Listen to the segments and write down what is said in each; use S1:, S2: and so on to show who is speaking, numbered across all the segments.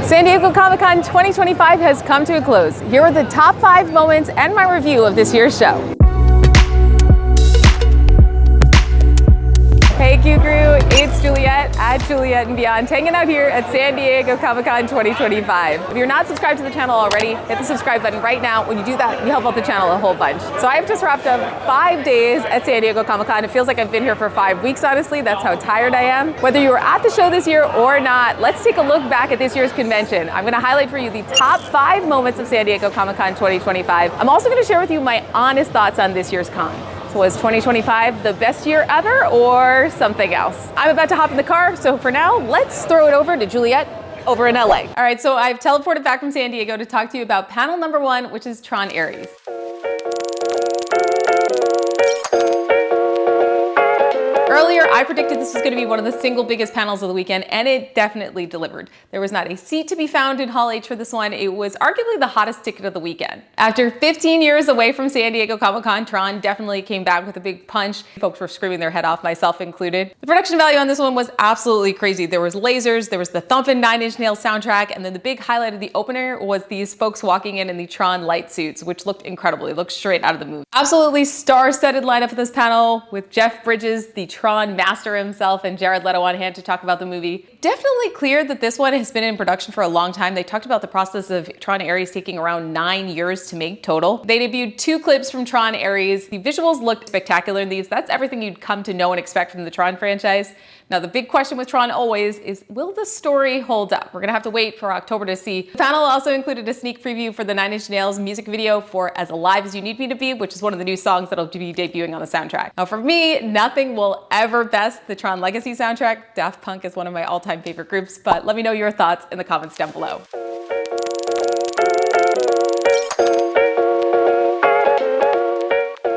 S1: San Diego Comic-Con 2025 has come to a close. Here are the top 5 moments and my review of this year's show. Hey Q Crew, it's Juliet at Juliet and Beyond, hanging out here at San Diego Comic-Con 2025. If you're not subscribed to the channel already, hit the subscribe button right now. When you do that, you help out the channel a whole bunch. So I've just wrapped up 5 days at San Diego Comic-Con. It feels like I've been here for 5 weeks, honestly. That's how tired I am. Whether you were at the show this year or not, let's take a look back at this year's convention. I'm gonna highlight for you the top 5 moments of San Diego Comic-Con 2025. I'm also gonna share with you my honest thoughts on this year's con. So was 2025 the best year ever or something else? I'm about to hop in the car, so for now, let's throw it over to Juliet over in LA. All right, so I've teleported back from San Diego to talk to you about panel number 1, which is Tron Aries. Earlier, I predicted this was going to be one of the single biggest panels of the weekend, and it definitely delivered. There was not a seat to be found in Hall H for this one. It was arguably the hottest ticket of the weekend. After 15 years away from San Diego Comic-Con, Tron definitely came back with a big punch. Folks were screaming their head off, myself included. The production value on this one was absolutely crazy. There was lasers, there was the thumping 9 Inch Nails soundtrack, and then the big highlight of the opener was these folks walking in the Tron light suits, which looked incredible. It looked straight out of the movie. Absolutely star-studded lineup for this panel with Jeff Bridges, the Tron master himself, and Jared Leto on hand to talk about the movie. Definitely clear that this one has been in production for a long time. They talked about the process of Tron Aries taking around 9 years to make total. They debuted 2 clips from Tron Aries. The visuals looked spectacular in these. That's everything you'd come to know and expect from the Tron franchise. Now, the big question with Tron always is, will the story hold up? We're gonna have to wait for October to see. The panel also included a sneak preview for the 9 Inch Nails music video for As Alive As You Need Me to Be, which is one of the new songs that'll be debuting on the soundtrack. Now, for me, nothing will ever best the Tron Legacy soundtrack. Daft Punk is one of my all-time favorite groups, but let me know your thoughts in the comments down below.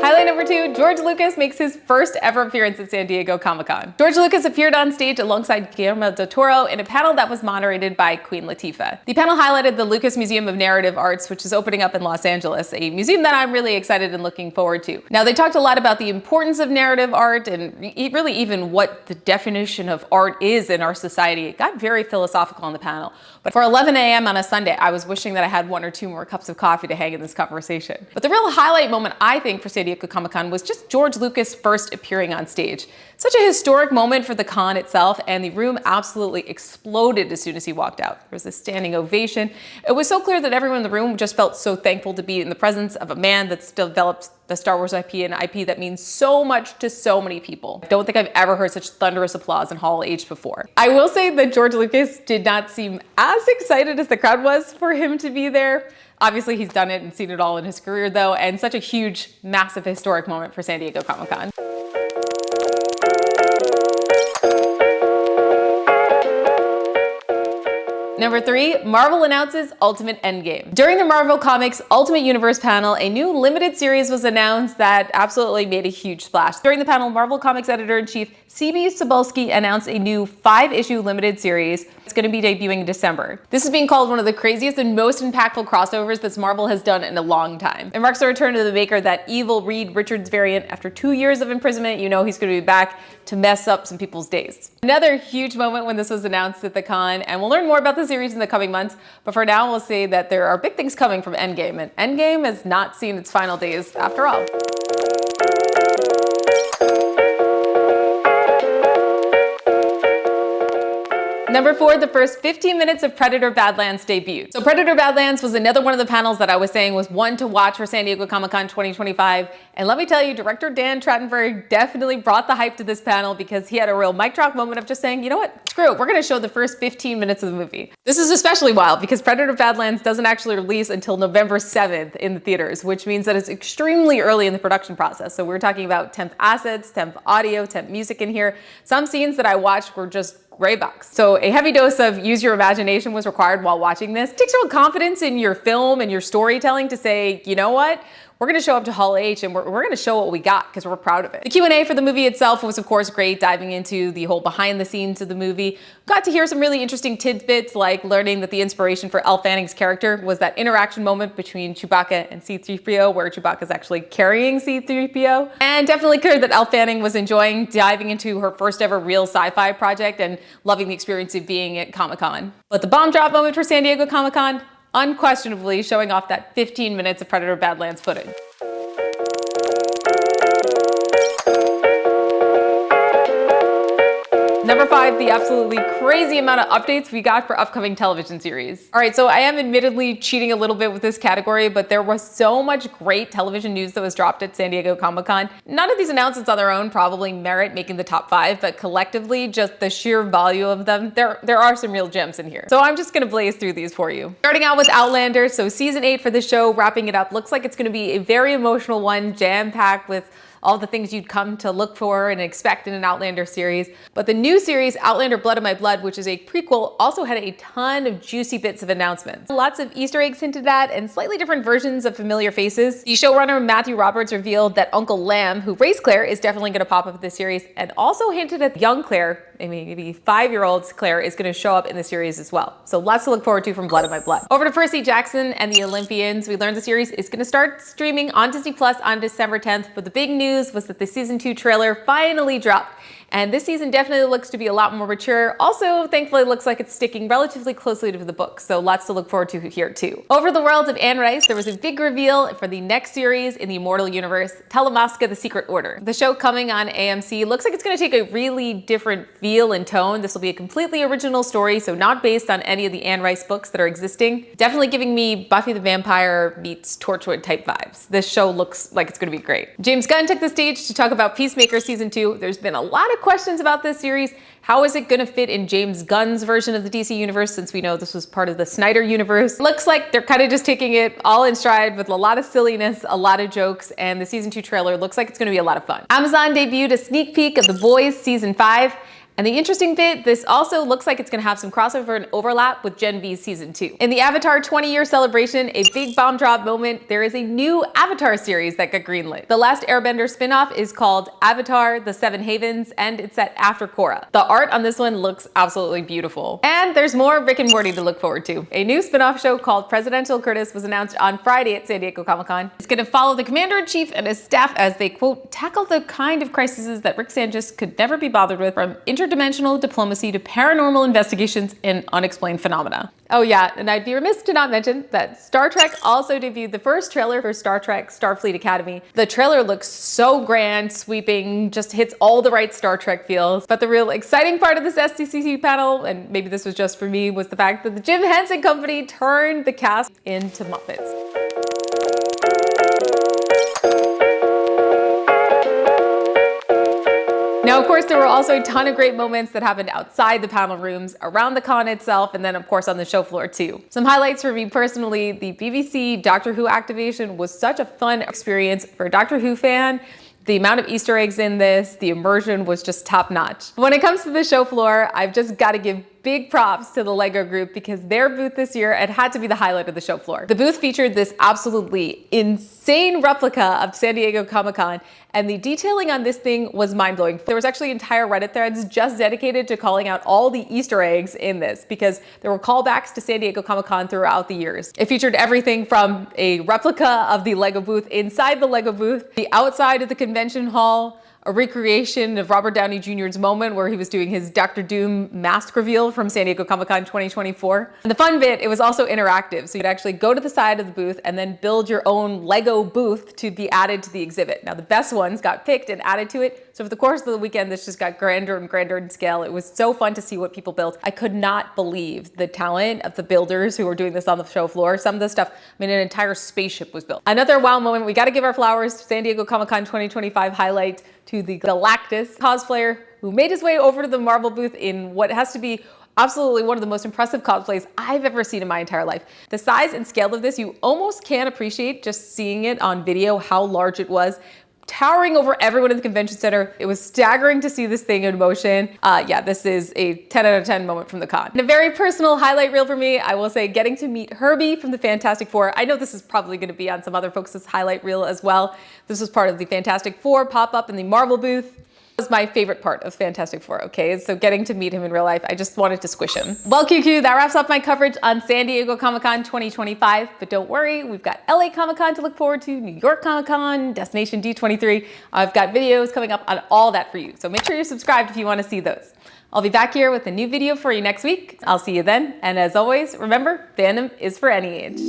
S1: Highlight number 2, George Lucas makes his first ever appearance at San Diego Comic-Con. George Lucas appeared on stage alongside Guillermo del Toro in a panel that was moderated by Queen Latifah. The panel highlighted the Lucas Museum of Narrative Arts, which is opening up in Los Angeles, a museum that I'm really excited and looking forward to. Now, they talked a lot about the importance of narrative art and really even what the definition of art is in our society. It got very philosophical on the panel. But for 11 a.m. on a Sunday, I was wishing that I had 1 or 2 more cups of coffee to hang in this conversation. But the real highlight moment, I think, for San Diego Comic-Con was just George Lucas first appearing on stage. Such a historic moment for the con itself, and the room absolutely exploded as soon as he walked out. There was a standing ovation. It was so clear that everyone in the room just felt so thankful to be in the presence of a man that's developed the Star Wars IP, and IP that means so much to so many people. I don't think I've ever heard such thunderous applause in Hall H before. I will say that George Lucas did not seem as excited as the crowd was for him to be there. Obviously, he's done it and seen it all in his career though, and such a huge, massive, historic moment for San Diego Comic-Con. Number 3, Marvel announces Ultimate Endgame. During the Marvel Comics Ultimate Universe panel, a new limited series was announced that absolutely made a huge splash. During the panel, Marvel Comics Editor-in-Chief C.B. Cebulski announced a new 5-issue limited series. It's going to be debuting in December. This is being called one of the craziest and most impactful crossovers that Marvel has done in a long time. It marks a return to the maker of that evil Reed Richards variant. After 2 years of imprisonment, you know he's going to be back to mess up some people's days. Another huge moment when this was announced at the con, and we'll learn more about the series in the coming months, but for now we'll say that there are big things coming from Endgame, and Endgame has not seen its final days after all. Number 4, the first 15 minutes of Predator Badlands debuted. So Predator Badlands was another one of the panels that I was saying was one to watch for San Diego Comic-Con 2025. And let me tell you, director Dan Trachtenberg definitely brought the hype to this panel because he had a real mic drop moment of just saying, you know what, screw it, we're gonna show the first 15 minutes of the movie. This is especially wild because Predator Badlands doesn't actually release until November 7th in the theaters, which means that it's extremely early in the production process. So we're talking about temp assets, temp audio, temp music in here. Some scenes that I watched were just gray box. So a heavy dose of use your imagination was required while watching this. It takes real confidence in your film and your storytelling to say, you know what? we're going to show up to Hall H and we're going to show what we got because we're proud of it. The Q&A for the movie itself was of course great, diving into the whole behind the scenes of the movie. Got to hear some really interesting tidbits, like learning that the inspiration for Elle Fanning's character was that interaction moment between Chewbacca and C-3PO, where Chewbacca's actually carrying C-3PO. And definitely clear that Elle Fanning was enjoying diving into her first ever real sci-fi project and loving the experience of being at Comic-Con. But the bomb drop moment for San Diego Comic-Con, unquestionably showing off that 15 minutes of Predator Badlands footage. Number 5, the absolutely crazy amount of updates we got for upcoming television series. All right, so I am admittedly cheating a little bit with this category, but there was so much great television news that was dropped at San Diego Comic-Con. None of these announcements on their own probably merit making the top 5, but collectively, just the sheer volume of them, there are some real gems in here. So I'm just gonna blaze through these for you. Starting out with Outlander, so season 8 for the show, wrapping it up, looks like it's gonna be a very emotional one, jam-packed with all the things you'd come to look for and expect in an Outlander series. But the new series, Outlander Blood of My Blood, which is a prequel, also had a ton of juicy bits of announcements. Lots of Easter eggs hinted at and slightly different versions of familiar faces. The showrunner Matthew Roberts revealed that Uncle Lamb, who raised Claire, is definitely gonna pop up in this series, and also hinted at young Claire, maybe 5-year-old Claire, is gonna show up in the series as well. So lots to look forward to from Blood of My Blood. Over to Percy Jackson and the Olympians, we learned the series is gonna start streaming on Disney Plus on December 10th, but the big news was that the season 2 trailer finally dropped. And this season definitely looks to be a lot more mature. Also, thankfully, looks like it's sticking relatively closely to the book, so lots to look forward to here too. Over the world of Anne Rice, there was a big reveal for the next series in the Immortal Universe, Telemasca: The Secret Order. The show coming on AMC looks like it's gonna take a really different feel and tone. This will be a completely original story, so not based on any of the Anne Rice books that are existing. Definitely giving me Buffy the Vampire meets Torchwood type vibes. This show looks like it's gonna be great. James Gunn took the stage to talk about Peacemaker season 2. There's been a lot of questions about this series. How is it gonna fit in James Gunn's version of the DC universe, since we know this was part of the Snyder universe? Looks like they're kind of just taking it all in stride with a lot of silliness, a lot of jokes, and the season 2 trailer looks like it's gonna be a lot of fun. Amazon debuted a sneak peek of The Boys season 5. And the interesting bit, this also looks like it's gonna have some crossover and overlap with Gen V season 2. In the Avatar 20-year celebration, a big bomb drop moment, there is a new Avatar series that got greenlit. The Last Airbender spinoff is called Avatar: The Seven Havens, and it's set after Korra. The art on this one looks absolutely beautiful. And there's more Rick and Morty to look forward to. A new spinoff show called Presidential Curtis was announced on Friday at San Diego Comic-Con. It's gonna follow the Commander-in-Chief and his staff as they, quote, tackle the kind of crises that Rick Sanchez could never be bothered with, from interdimensional diplomacy to paranormal investigations and unexplained phenomena. Oh yeah, and I'd be remiss to not mention that Star Trek also debuted the first trailer for Star Trek Starfleet Academy. The trailer looks so grand, sweeping, just hits all the right Star Trek feels. But the real exciting part of this SDCC panel, and maybe this was just for me, was the fact that the Jim Henson Company turned the cast into Muppets. Now, of course, there were also a ton of great moments that happened outside the panel rooms, around the con itself, and then of course on the show floor too. Some highlights for me personally, the BBC Doctor Who activation was such a fun experience for a Doctor Who fan. The amount of Easter eggs in this, the immersion was just top notch. When it comes to the show floor, I've just got to give big props to the LEGO group because their booth this year, it had to be the highlight of the show floor. The booth featured this absolutely insane replica of San Diego Comic-Con, and the detailing on this thing was mind-blowing. There was actually entire Reddit threads just dedicated to calling out all the Easter eggs in this because there were callbacks to San Diego Comic-Con throughout the years. It featured everything from a replica of the LEGO booth inside the LEGO booth, the outside of the convention hall, a recreation of Robert Downey Jr.'s moment where he was doing his Dr. Doom mask reveal from San Diego Comic-Con 2024. And the fun bit, it was also interactive. So you could actually go to the side of the booth and then build your own Lego booth to be added to the exhibit. Now the best ones got picked and added to it. So for the course of the weekend, this just got grander and grander in scale. It was so fun to see what people built. I could not believe the talent of the builders who were doing this on the show floor. Some of the stuff, I mean, an entire spaceship was built. Another wow moment, we got to give our flowers, San Diego Comic-Con 2025 highlight to the Galactus cosplayer who made his way over to the Marvel booth in what has to be absolutely one of the most impressive cosplays I've ever seen in my entire life. The size and scale of this, you almost can't appreciate just seeing it on video, how large it was. towering over everyone in the convention center. It was staggering to see this thing in motion. Yeah, this is a 10 out of 10 moment from the con. And a very personal highlight reel for me, I will say, getting to meet Herbie from the Fantastic Four. I know this is probably going to be on some other folks' highlight reel as well. This was part of the Fantastic Four pop-up in the Marvel booth. Was my favorite part of Fantastic Four, okay? So getting to meet him in real life, I just wanted to squish him. Well, QQ, that wraps up my coverage on San Diego Comic-Con 2025, but don't worry, we've got LA Comic-Con to look forward to, New York Comic-Con, Destination D23. I've got videos coming up on all that for you, so make sure you're subscribed if you want to see those. I'll be back here with a new video for you next week. I'll see you then, and as always, remember, fandom is for any age.